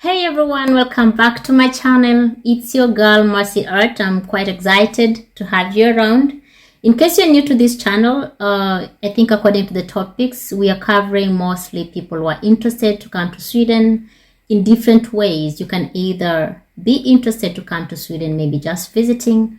Hey everyone, welcome back to my channel. It's your girl Mercy Art. I'm quite excited to have you around. In case you're new to this channel, I think according to the topics, we are covering mostly people who are interested to come to Sweden in different ways. You can either be interested to come to Sweden, maybe just visiting.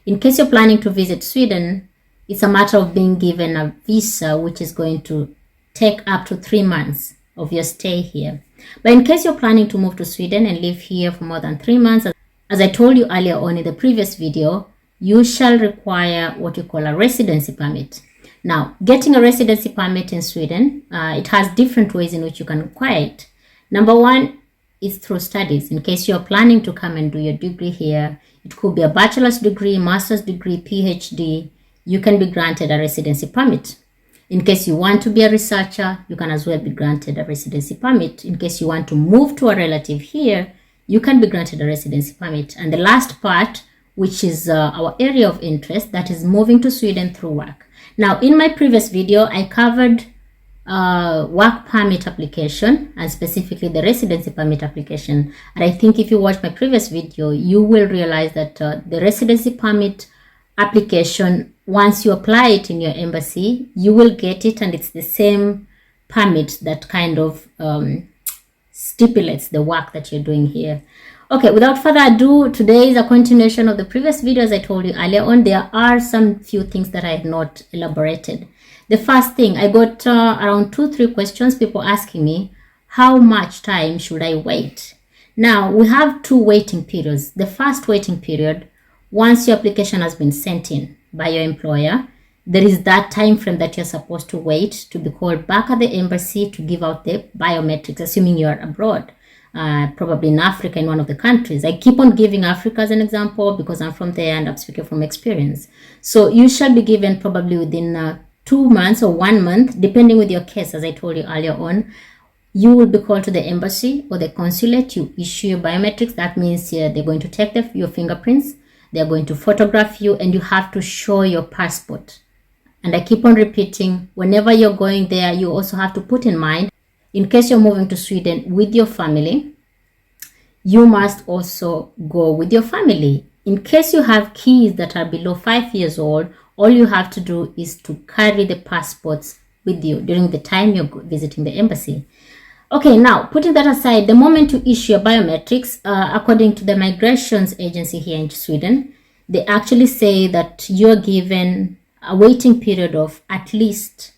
In case you're planning to visit Sweden, it's a matter of being given a visa, which is going to take up to 3 months of your stay here. But in case you're planning to move to Sweden and live here for more than 3 months, as I told you earlier on in the previous video, you shall require what you call a residency permit. Now, getting a residency permit in Sweden, it has different ways in which you can acquire it. Number one is through studies. In case you're planning to come and do your degree here, it could be a bachelor's degree, master's degree, PhD, you can be granted a residency permit. In case you want to be a researcher, you can as well be granted a residency permit. In case you want to move to a relative here, you can be granted a residency permit. And the last part, which is our area of interest, that is moving to Sweden through work. Now, in my previous video, I covered work permit application and specifically the residency permit application. And I think if you watch my previous video, you will realize that the residency permit application, once you apply it in your embassy, you will get it, and it's the same permit that kind of stipulates the work that you're doing here. Okay, without further ado, today is a continuation of the previous videos I told you earlier on. There are some few things that I have not elaborated. The first thing, I got around 2-3 questions, people asking me, how much time should I wait? Now, we have 2 waiting periods. The first waiting period, once your application has been sent in by your employer, there is that time frame that you're supposed to wait to be called back at the embassy to give out the biometrics, assuming you're abroad, probably in Africa, in one of the countries. I keep on giving Africa as an example because I'm from there and I'm speaking from experience. So you shall be given probably within 2 months or 1 month, depending with your case, as I told you earlier on. You will be called to the embassy or the consulate. You issue your biometrics. That means they're going to take your fingerprints. They're going to photograph you, and you have to show your passport. And I keep on repeating, whenever you're going there, you also have to put in mind, in case you're moving to Sweden with your family, you must also go with your family. In case you have kids that are below 5 years old, all you have to do is to carry the passports with you during the time you're visiting the embassy. Okay, now, putting that aside, the moment you issue your biometrics, according to the migrations agency here in Sweden, they actually say that you're given a waiting period of at least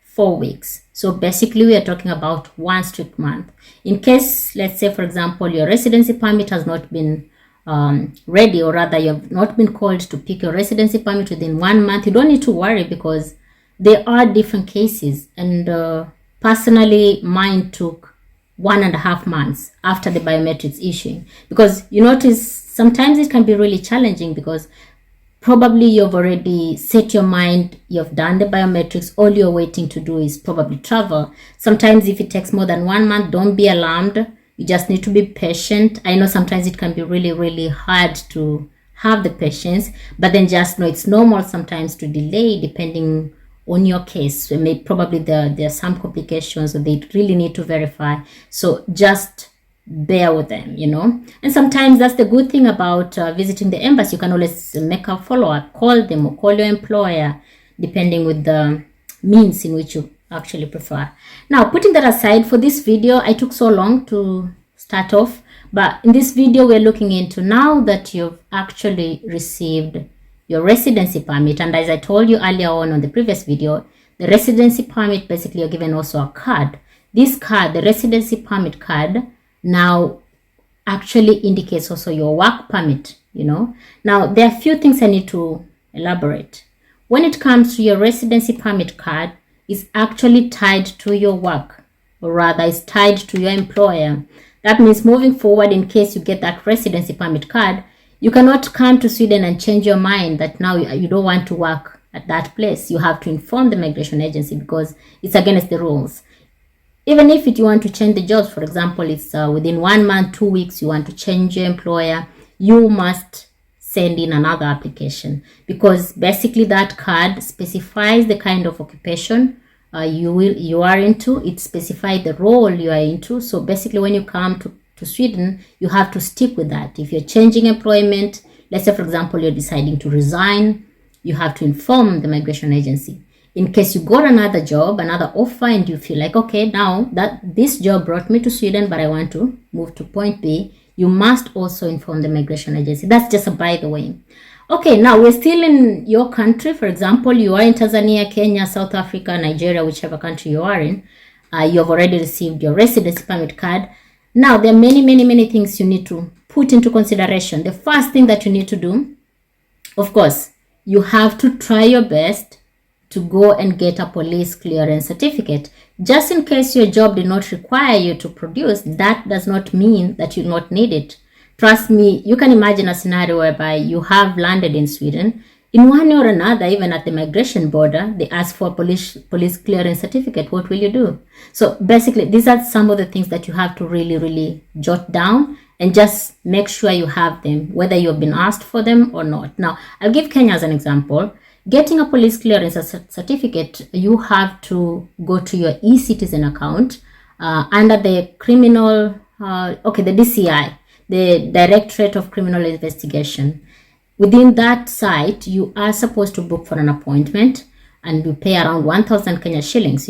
4 weeks. So basically, we are talking about 1 strict month. In case, let's say, for example, your residency permit has not been ready, or rather you have not been called to pick your residency permit within 1 month, you don't need to worry because there are different cases. And personally, mine took 1.5 months after the biometrics issuing, because you notice sometimes it can be really challenging because probably you've already set your mind, you've done the biometrics, all you're waiting to do is probably travel. Sometimes if it takes more than 1 month, don't be alarmed. You just need to be patient. I know sometimes it can be really, really hard to have the patience, but then just know it's normal sometimes to delay depending on your case. Probably there are some complications that they really need to verify. So just bear with them, And sometimes that's the good thing about visiting the embassy. You can always make a follow-up, call them or call your employer, depending with the means in which you actually prefer. Now, putting that aside, for this video, I took so long to start off. But in this video, we're looking into now that you've actually received your residency permit. And as I told you earlier on the previous video, the residency permit, basically you're given also a card. This card, the residency permit card, now actually indicates also your work permit, Now, there are a few things I need to elaborate. When it comes to your residency permit card, it's actually tied to your work, or rather it's tied to your employer. That means moving forward, in case you get that residency permit card, you cannot come to Sweden and change your mind that now you don't want to work at that place. You have to inform the migration agency because it's against the rules. Even if you want to change the jobs, for example, it's within 1 month, 2 weeks, you want to change your employer, you must send in another application because basically that card specifies the kind of occupation you are into. It specifies the role you are into. So basically, when you come to Sweden, you have to stick with that. If you're changing employment, let's say, for example, you're deciding to resign, you have to inform the migration agency. In case you got another job, another offer, and you feel like, okay, now that this job brought me to Sweden, but I want to move to point B, you must also inform the migration agency. That's just a by the way. Okay, now we're still in your country. For example, you are in Tanzania, Kenya, South Africa, Nigeria, whichever country you are in. You have already received your residency permit card. Now, there are many things you need to put into consideration. The first thing that you need to do, of course, you have to try your best to go and get a police clearance certificate. Just in case your job did not require you to produce, that does not mean that you not need it. Trust me, you can imagine a scenario whereby you have landed in Sweden. In one way or another, even at the migration border, they ask for a police clearance certificate. What will you do? So basically, these are some of the things that you have to really jot down and just make sure you have them, whether you've been asked for them or not. Now, I'll give Kenya as an example. Getting a police clearance certificate, you have to go to your e-citizen account under the criminal, the DCI, the Directorate of Criminal Investigation. Within that site, you are supposed to book for an appointment and you pay around 1,000 Kenya shillings,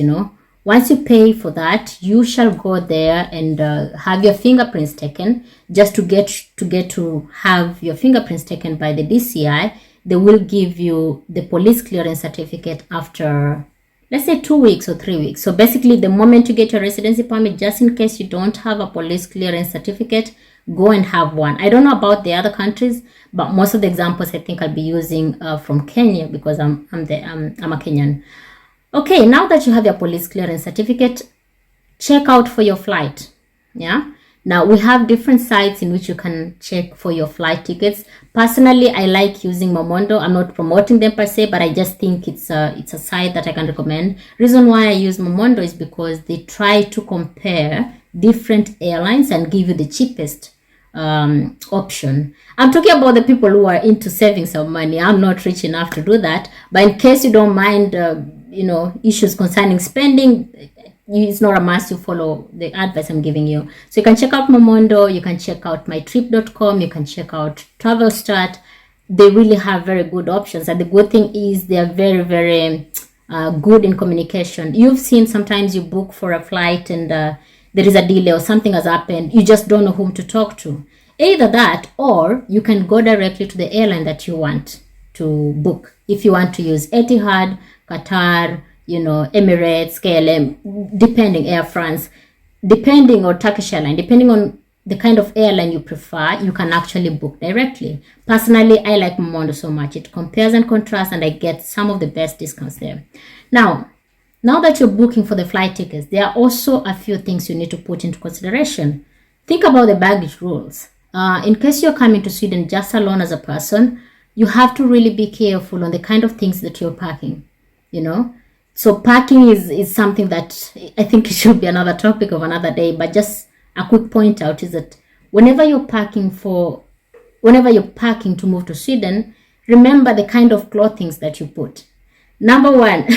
Once you pay for that, you shall go there and have your fingerprints taken. Just to get to have your fingerprints taken by the DCI, they will give you the police clearance certificate after, let's say, 2 weeks or 3 weeks. So basically, the moment you get your residency permit, just in case you don't have a police clearance certificate, go and have one. I don't know about the other countries, but most of the examples I think I'll be using from Kenya because I'm a Kenyan. Okay, now that you have your police clearance certificate, check out for your flight. Yeah. Now we have different sites in which you can check for your flight tickets. Personally, I like using Momondo. I'm not promoting them per se, but I just think it's a site that I can recommend. Reason why I use Momondo is because they try to compare different airlines and give you the cheapest option. I'm talking about the people who are into saving some money. I'm not rich enough to do that, but in case you don't mind, issues concerning spending, it's not a must you follow the advice I'm giving you. So you can check out Momondo, you can check out mytrip.com, you can check out TravelStart. They really have very good options. And the good thing is they are very good in communication. You've seen sometimes you book for a flight and there is a delay or something has happened. You just don't know whom to talk to. Either that, or you can go directly to the airline that you want to book. If you want to use Etihad, Qatar, Emirates, KLM, depending, Air France, depending, or Turkish Airlines, depending on the kind of airline you prefer, you can actually book directly. Personally, I like Momondo so much. It compares and contrasts and I get some of the best discounts there. Now that you're booking for the flight tickets, there are also a few things you need to put into consideration. Think about the baggage rules. In case you're coming to Sweden just alone as a person, you have to really be careful on the kind of things that you're packing, So packing is something that I think it should be another topic of another day, but just a quick point out is that whenever you're packing to move to Sweden, remember the kind of clothing that you put. Number one,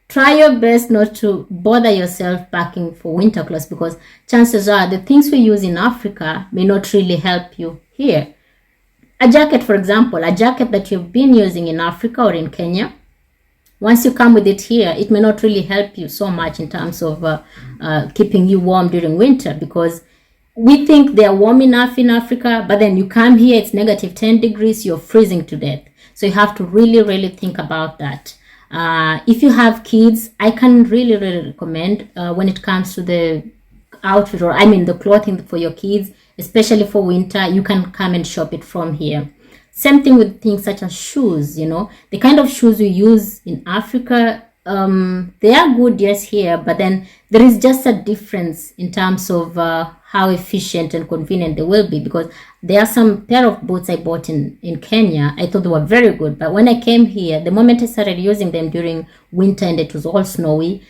try your best not to bother yourself packing for winter clothes because chances are the things we use in Africa may not really help you here. A jacket, for example, a jacket that you've been using in Africa or in Kenya, once you come with it here, it may not really help you so much in terms of keeping you warm during winter because we think they are warm enough in Africa, but then you come here, it's negative 10 degrees, you're freezing to death. So you have to really think about that. If you have kids, I can really recommend when it comes to the outfit the clothing for your kids, especially for winter, you can come and shop it from here. Same thing with things such as shoes, the kind of shoes we use in Africa, they are good, yes, here, but then there is just a difference in terms of how efficient and convenient they will be because there are some pair of boots I bought in Kenya. I thought they were very good, but when I came here, the moment I started using them during winter and it was all snowy,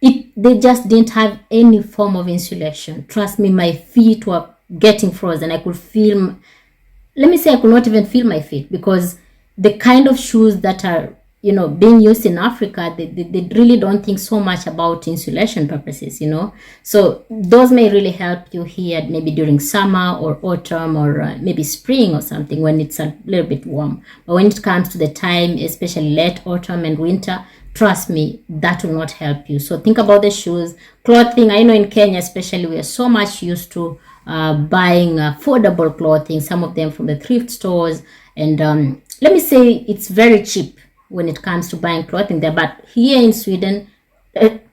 they just didn't have any form of insulation. Trust me, my feet were getting frozen. I could not even feel my feet because the kind of shoes that are being used in Africa, they really don't think so much about insulation purposes, So those may really help you here, maybe during summer or autumn or maybe spring or something when it's a little bit warm. But when it comes to the time, especially late autumn and winter, trust me, that will not help you. So think about the shoes, clothing. I know in Kenya, especially, we are so much used to buying affordable clothing, some of them from the thrift stores. And let me say it's very cheap when it comes to buying clothing there. But here in Sweden,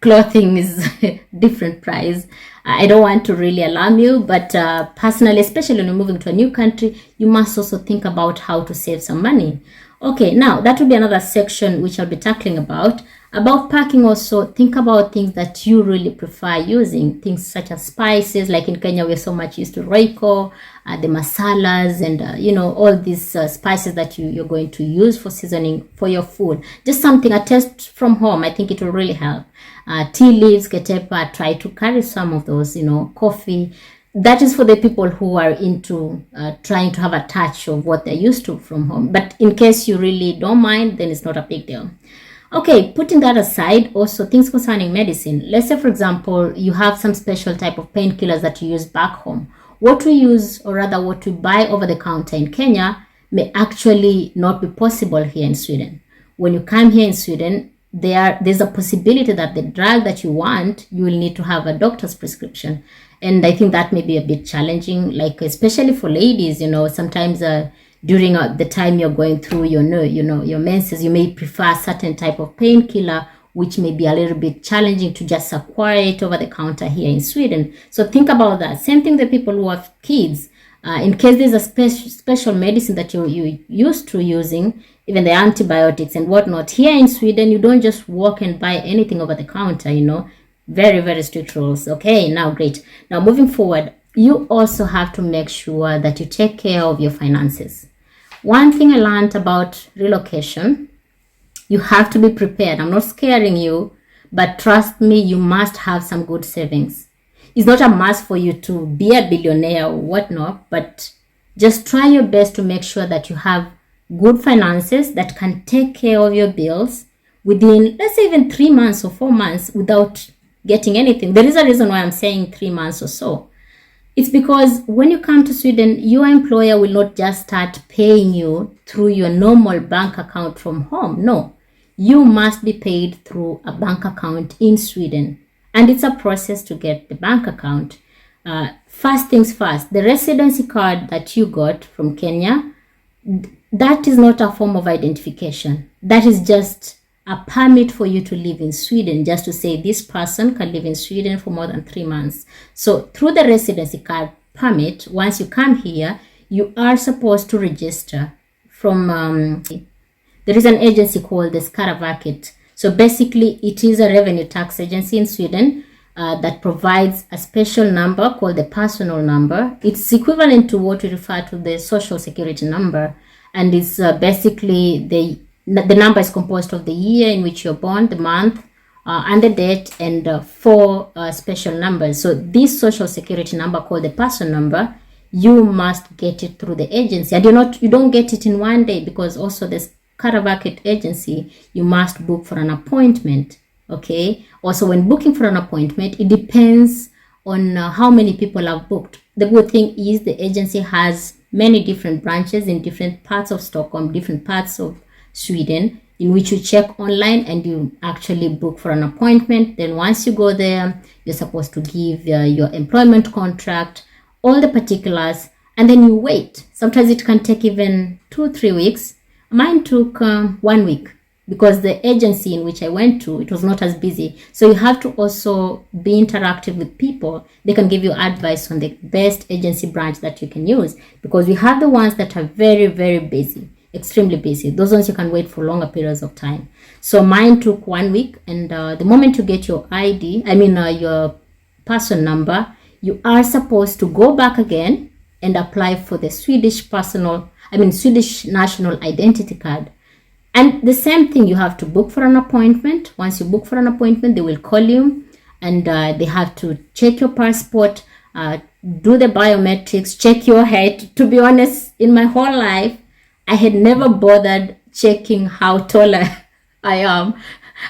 clothing is different price. I don't want to really alarm you, but personally, especially when you're moving to a new country, you must also think about how to save some money. Okay, now that will be another section which I'll be tackling about. About packing also, think about things that you really prefer using. Things such as spices, like in Kenya, we're so much used to Royco, the masalas, and all these spices that you're going to use for seasoning for your food. Just something, a taste from home. I think it will really help. Tea leaves, ketepa, try to carry some of those, coffee. That is for the people who are into trying to have a touch of what they're used to from home. But in case you really don't mind, then it's not a big deal. Okay, putting that aside, also things concerning medicine. Let's say, for example, you have some special type of painkillers that you use back home. What we use, or rather what we buy over the counter in Kenya, may actually not be possible here in Sweden. When you come here in Sweden, there's a possibility that the drug that you want, you will need to have a doctor's prescription. And I think that may be a bit challenging, like especially for ladies, sometimes during the time you're going through your menses, you may prefer a certain type of painkiller, which may be a little bit challenging to just acquire it over the counter here in Sweden. So think about that. Same thing, the people who have kids, in case there's a special medicine that you're used to using, even the antibiotics and whatnot. Here in Sweden, you don't just walk and buy anything over the counter, Very, very strict rules. Okay, now great. Now moving forward, you also have to make sure that you take care of your finances. One thing I learned about relocation, you have to be prepared. I'm not scaring you, but trust me, you must have some good savings. It's not a must for you to be a billionaire or whatnot, but just try your best to make sure that you have good finances that can take care of your bills within, let's say, even 3 months or 4 months without getting anything. There is a reason why I'm saying 3 months or so. It's because when you come to Sweden, your employer will not just start paying you through your normal bank account from home. No, you must be paid through a bank account in Sweden. And it's a process to get the bank account. First things first, the residency card that you got from Kenya, that is not a form of identification. That is just a permit for you to live in Sweden, just to say this person can live in Sweden for more than 3 months. So through the residency card permit, once you come here, you are supposed to register from, there is an agency called the Skatteverket. So basically it is a revenue tax agency in Sweden that provides a special number called the personal number. It's equivalent to what we refer to the social security number. And it's basically the number is composed of the year in which you're born, the month, and the date, and 4 special numbers. So this social security number called the person number, you must get it through the agency. And you don't get it in one day, because also this Skatteverket agency, you must book for an appointment. Okay. Also, when booking for an appointment, it depends on how many people have booked. The good thing is the agency has many different branches in different parts of Stockholm, different parts of Sweden, in which you check online and you actually book for an appointment. Then once you go there, you're supposed to give your employment contract, all the particulars, and then you wait. Sometimes it can take even 2-3 weeks. Mine took 1 week, because the agency in which I went to, it was not as busy. So you have to also be interactive with people. They can give you advice on the best agency branch that you can use, because we have the ones that are very, very busy, extremely busy. Those ones you can wait for longer periods of time. So mine took 1 week, and the moment you get your your person number, you are supposed to go back again and apply for the Swedish national identity card. And the same thing, you have to book for an appointment. Once you book for an appointment, they will call you, and they have to check your passport, do the biometrics, check your height. To be honest, in my whole life, I had never bothered checking how tall I am.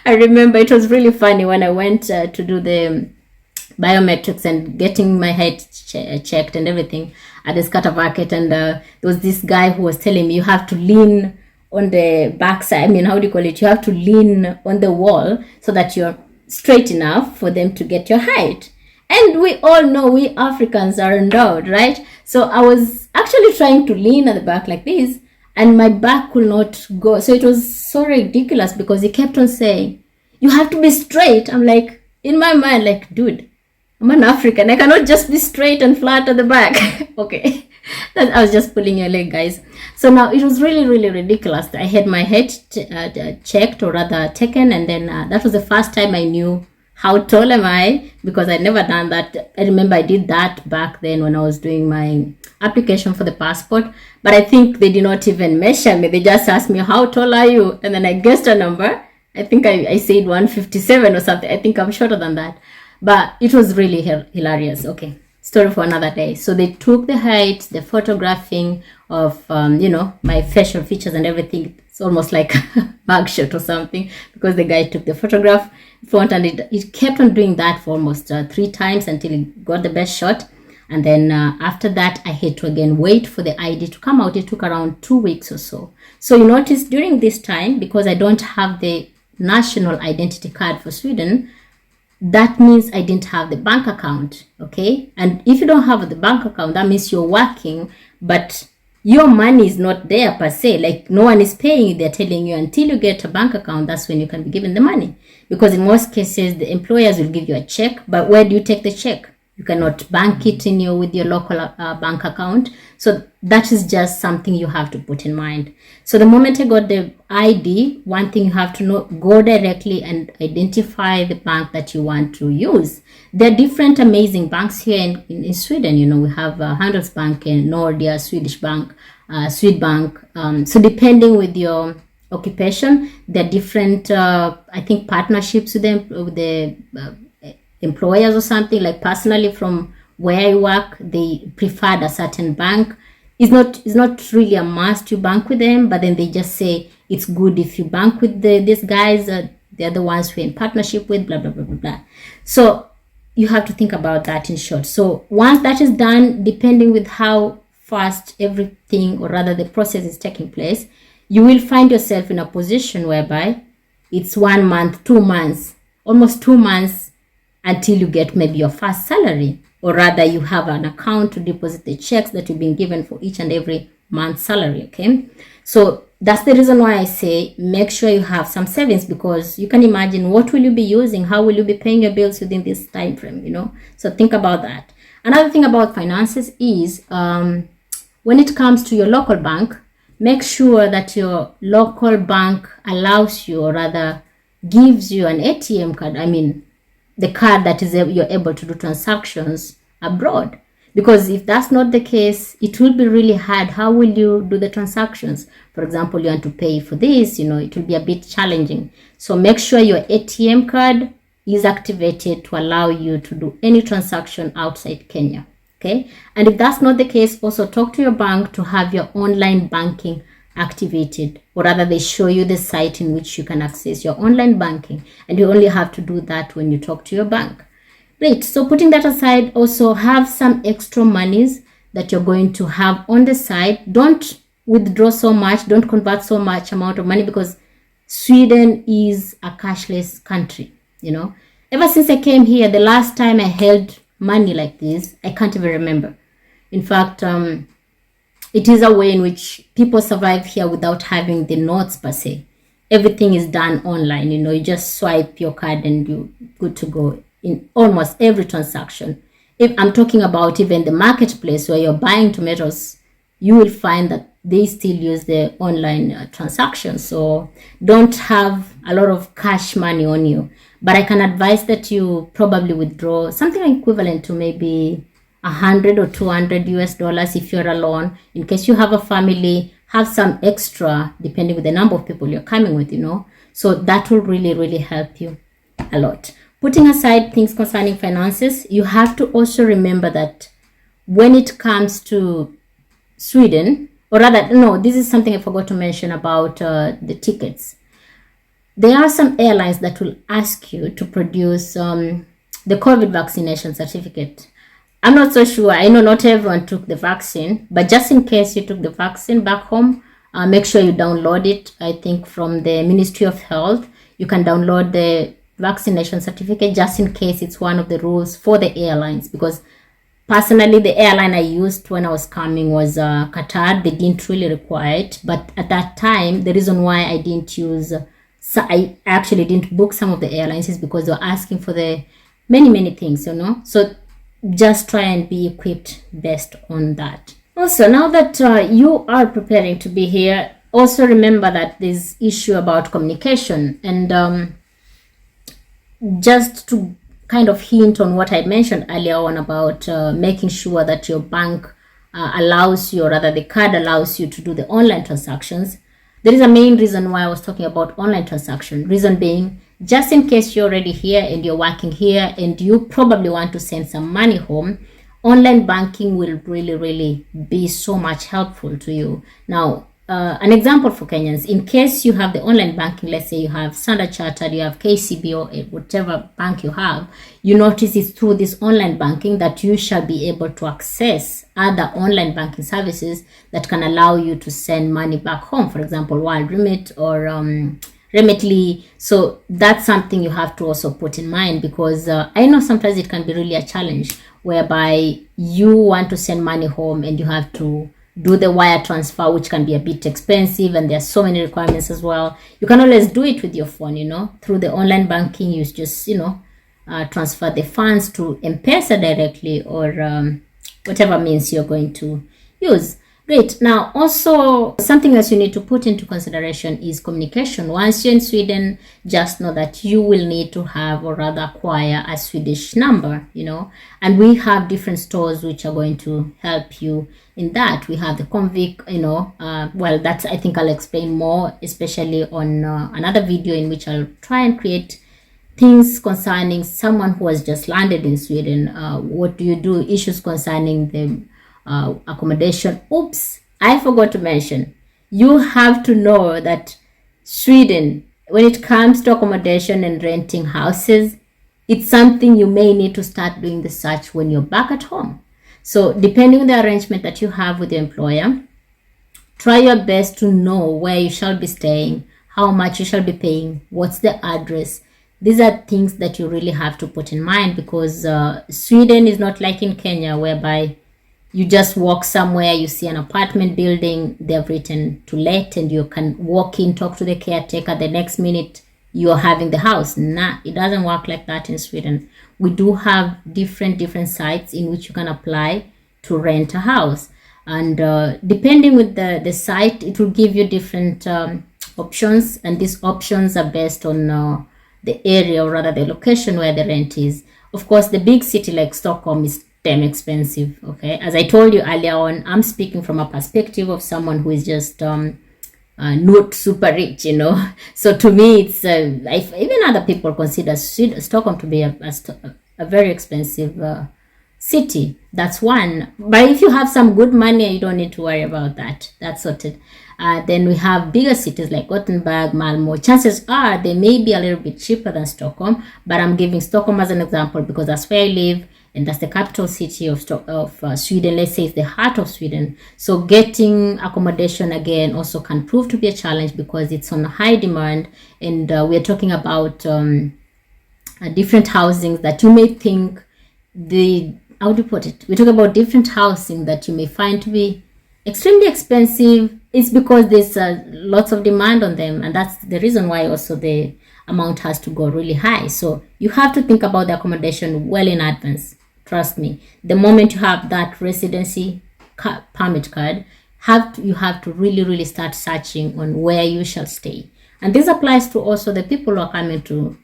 I remember it was really funny when I went to do the biometrics and getting my head checked and everything at the scatter market. And there was this guy who was telling me you have to lean on the backside. I mean, how do you call it? You have to lean on the wall so that you're straight enough for them to get your height. And we all know we Africans are endowed, right? So I was actually trying to lean at the back like this, and my back could not go. So it was so ridiculous because he kept on saying, you have to be straight. I'm like, in my mind, like, dude, I'm an African. I cannot just be straight and flat at the back. Okay. I was just pulling your leg, guys. So now it was really, really ridiculous. I had my head checked, or rather taken, and then that was the first time I knew how tall am I, because I'd never done that. I remember I did that back then when I was doing my application for the passport, but I think they did not even measure me. They just asked me, how tall are you? And then I guessed a number. I think I said 157 or something. I think I'm shorter than that, but it was really hilarious. Okay, story for another day. So they took the height, the photographing of, my facial features and everything. It's almost like a mugshot or something, because the guy took the photograph front, and it kept on doing that for almost 3 times until he got the best shot. And then after that, I had to again wait for the ID to come out. It took around 2 weeks or so. So you notice during this time, because I don't have the national identity card for Sweden, that means I didn't have the bank account. Okay. And if you don't have the bank account, that means you're working, but your money is not there per se. Like, no one is paying you. They're telling you until you get a bank account, that's when you can be given the money. Because in most cases, the employers will give you a check, but where do you take the check? You cannot bank it with your local bank account. So that is just something you have to put in mind. So the moment I got the ID, one thing you have to know, go directly and identify the bank that you want to use. There are different amazing banks here in Sweden. We have Handelsbanken, Nordea, Swedish Bank, Swedbank. So depending with your occupation, there are different, I think, partnerships with them, with the employers or something. Like, personally, from where I work, they preferred a certain bank. It's not really a must to bank with them, but then they just say it's good if you bank with these guys. They're the ones we're in partnership with, blah, blah, blah, blah, blah. So you have to think about that in short. So once that is done, depending with how fast everything, or rather the process, is taking place, you will find yourself in a position whereby it's 1 month, 2 months, almost 2 months until you get maybe your first salary, or rather you have an account to deposit the checks that you've been given for each and every month's salary. Okay, so that's the reason why I say make sure you have some savings, because you can imagine what will you be using, how will you be paying your bills within this time frame. So think about that. Another thing about finances is when it comes to your local bank, make sure that your local bank allows you, or rather gives you, an ATM card. I mean, the card that is you're able to do transactions abroad. Because if that's not the case, it will be really hard. How will you do the transactions? For example, you want to pay for this, it will be a bit challenging. So make sure your ATM card is activated to allow you to do any transaction outside Kenya. Okay. And if that's not the case, also talk to your bank to have your online banking activated, or rather they show you the site in which you can access your online banking, and you only have to do that when you talk to your bank. Great. So putting that aside, also have some extra monies that you're going to have on the side. Don't withdraw so much, don't convert so much amount of money, because Sweden is a cashless country. Ever since I came here, the last time I held money like this, I can't even remember. In fact, it is a way in which people survive here without having the notes per se. Everything is done online. You just swipe your card and you're good to go in almost every transaction. If I'm talking about even the marketplace where you're buying tomatoes, you will find that they still use the online transactions. So don't have a lot of cash money on you. But I can advise that you probably withdraw something equivalent to maybe 100 or 200 US dollars if you're alone. In case you have a family, have some extra depending with the number of people you're coming with, So that will really, really help you a lot. Putting aside things concerning finances, you have to also remember that when it comes to Sweden, or rather, no, this is something I forgot to mention about the tickets. there are some airlines that will ask you to produce the COVID vaccination certificate. I'm not so sure. I know not everyone took the vaccine, but just in case you took the vaccine back home, make sure you download it. I think from the Ministry of Health, you can download the vaccination certificate just in case it's one of the rules for the airlines. Because personally, the airline I used when I was coming was Qatar. They didn't really require it. But at that time, the reason why I didn't use, so I actually didn't book some of the airlines is because they were asking for the many things, So just try and be equipped based on that. Also, now that you are preparing to be here, also remember that there's issue about communication. And just to kind of hint on what I mentioned earlier on about making sure that your bank allows you, or rather the card allows you to do the online transactions. There is a main reason why I was talking about online transaction. Reason being, just in case you're already here and you're working here and you probably want to send some money home, online banking will really be so much helpful to you. Now, an example for Kenyans, in case you have the online banking, let's say you have Standard Chartered, you have KCB or whatever bank you have, you notice it's through this online banking that you shall be able to access other online banking services that can allow you to send money back home. For example, Wild Remit or Remitly. So that's something you have to also put in mind, because I know sometimes it can be really a challenge whereby you want to send money home and you have to do the wire transfer, which can be a bit expensive, and there are so many requirements as well. You can always do it with your phone, through the online banking. You just transfer the funds to M-Pesa directly, or whatever means you're going to use. Great. Now, also something else you need to put into consideration is communication. Once you're in Sweden, just know that you will need to have, or rather acquire, a Swedish number, and we have different stores which are going to help you in that. We have the Convic, well, that's, I think I'll explain more, especially on another video in which I'll try and create things concerning someone who has just landed in Sweden. What do you do? Issues concerning the accommodation. Oops, I forgot to mention. You have to know that Sweden, when it comes to accommodation and renting houses, it's something you may need to start doing the search when you're back at home. So depending on the arrangement that you have with your employer, try your best to know where you shall be staying, how much you shall be paying, what's the address. These are things that you really have to put in mind, because Sweden is not like in Kenya, whereby you just walk somewhere, you see an apartment building, they've written to let, and you can walk in, talk to the caretaker, the next minute you're having the house. Nah, it doesn't work like that in Sweden. We do have different sites in which you can apply to rent a house. And depending with the site, it will give you different options. And these options are based on the area, or rather the location where the rent is. Of course, the big city like Stockholm is damn expensive. Okay, as I told you earlier on, I'm speaking from a perspective of someone who is just not super rich, So to me, it's even other people consider Stockholm to be a very expensive city. That's one. But if you have some good money, you don't need to worry about that. That's sorted. Then we have bigger cities like Gothenburg, Malmö. Chances are they may be a little bit cheaper than Stockholm, but I'm giving Stockholm as an example because that's where I live. And that's the capital city of Sweden. Let's say it's the heart of Sweden. So getting accommodation again also can prove to be a challenge because it's on high demand. And we're talking about different housings that you may think how do you put it? We talk about different housing that you may find to be extremely expensive. It's because there's lots of demand on them. And that's the reason why also the amount has to go really high. So you have to think about the accommodation well in advance. Trust me, the moment you have that residency permit card, you have to really start searching on where you shall stay. And this applies to also the people who are coming to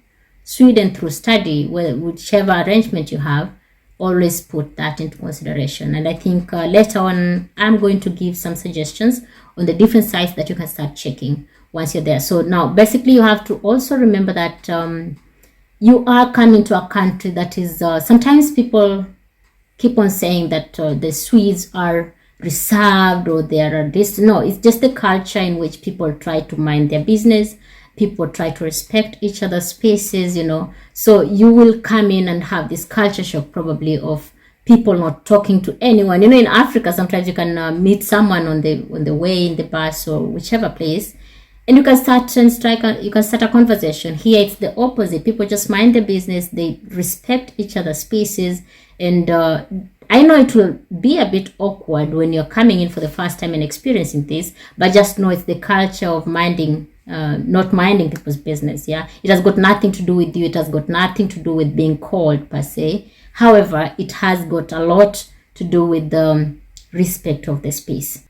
Sweden through study, whichever arrangement you have, always put that into consideration. And I think later on, I'm going to give some suggestions on the different sites that you can start checking once you're there. So now, basically, you have to also remember that you are coming to a country that is, sometimes people keep on saying that the Swedes are reserved or they are this. No, it's just the culture in which people try to mind their business. people try to respect each other's spaces, so you will come in and have this culture shock probably of people not talking to anyone. In Africa, sometimes you can meet someone on the way in the bus or whichever place, and you can start a conversation. Here it's the opposite. People just mind their business. They respect each other's spaces, and I know it will be a bit awkward when you're coming in for the first time and experiencing this, but just know it's the culture of not minding people's business. Yeah, it has got nothing to do with you. It has got nothing to do with being cold per se. However, it has got a lot to do with the respect of the space.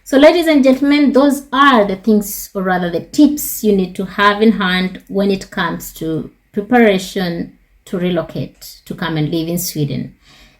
So ladies and gentlemen, those are the things, or rather the tips you need to have in hand when it comes to preparation to relocate, to come and live in Sweden.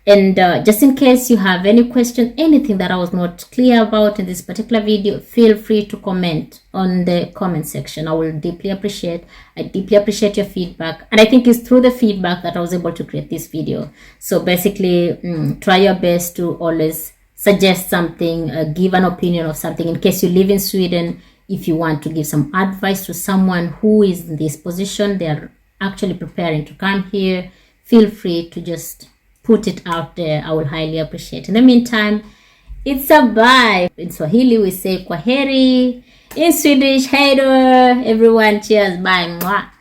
And just in case you have any question, anything that I was not clear about in this particular video, feel free to comment on the comment section. I will deeply appreciate. I deeply appreciate your feedback. And I think it's through the feedback that I was able to create this video. So basically, try your best to always suggest something, give an opinion of something. In case you live in Sweden, if you want to give some advice to someone who is in this position, they are actually preparing to come here, feel free to just put it out there. I will highly appreciate. In the meantime, it's a bye. In Swahili, we say kwaheri. In Swedish, hej då, everyone. Cheers. Bye. Mwah.